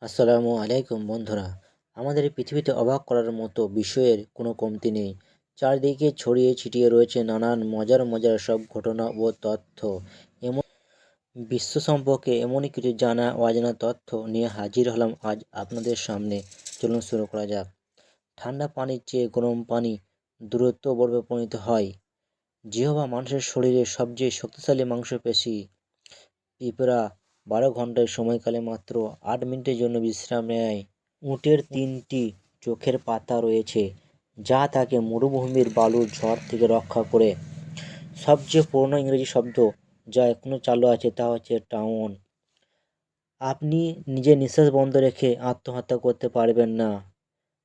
আসসালামু আলাইকুম বন্ধুরা। আমাদের এই পৃথিবীতে অবাক করার মতো বিষয়ের কোনো কমতি নেই। চারদিকে ছড়িয়ে ছিটিয়ে রয়েছে নানান মজার মজার সব ঘটনা ও তথ্য। এমন বিশ্ব সম্পর্কে এমনই কিছু জানা অজানা তথ্য নিয়ে হাজির হলাম আজ আপনাদের সামনে। চলুন শুরু করা যাক। ঠান্ডা পানির চেয়ে গরম পানি দূরত্ব বর্গে পরিণত হয়। জিহ্বা মানুষের শরীরে সবচেয়ে শক্তিশালী মাংসপেশি। পিঁপড়া 12 ঘন্টার সময়কালে মাত্র 8 মিনিটের জন্য বিশ্রাম নেয়। উটের 3টি চোখের পাতা রয়েছে, যা তাকে মরুভূমির বালুর ঝড় থেকে রক্ষা করে। সবচেয়ে পুরনো ইংরেজি শব্দ যা এখনও চালু আছে তা হচ্ছে টাউন। আপনি নিজের নিঃশ্বাস বন্ধ রেখে আত্মহত্যা করতে পারবেন না।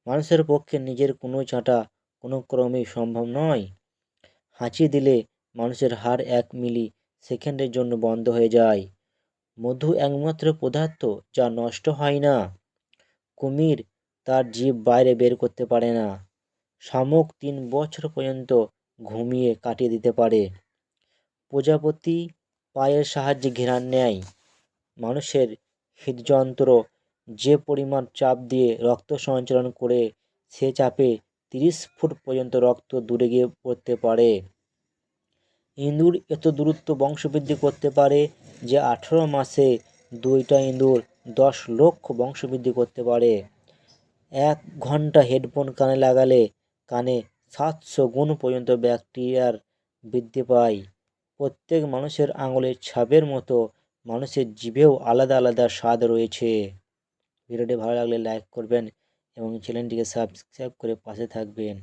মানুষের পক্ষে নিজের কোনো চাঁটা কোনো ক্রমেই সম্ভব নয়। হাঁচি দিলে মানুষের হাড় 1 মিলি সেকেন্ডের জন্য বন্ধ হয়ে যায়। মধু একমাত্র পদার্থ যা নষ্ট হয় না। কুমির তার জিভ বাইরে বের করতে পারে না। শামুক 3 বছর পর্যন্ত ঘুমিয়ে কাটিয়ে দিতে পারে। প্রজাপতি পায়ের সাহায্যে ঘ্রাণ নেয়। মানুষের হৃদযন্ত্র যে পরিমাণ চাপ দিয়ে রক্ত সঞ্চালন করে, সে চাপে 30 ফুট পর্যন্ত রক্ত দূরে গিয়ে পড়তে পারে। ইঁদুর এত দূরত্ব বংশবৃদ্ধি করতে পারে যে 18 মাসে 2টা ইঁদুর 10 লক্ষ বংশবৃদ্ধি করতে পারে। 1 ঘন্টা হেডফোন কানে লাগালে কানে 700 গুণ পর্যন্ত ব্যাকটেরিয়ার বৃদ্ধি পায়। প্রত্যেক মানুষের আঙুলের ছাপের মতো মানুষের জিভেও আলাদা আলাদা স্বাদ রয়েছে। ভিডিওটি ভালো লাগলে লাইক করবেন এবং চ্যানেলটিকে সাবস্ক্রাইব করে পাশে থাকবেন।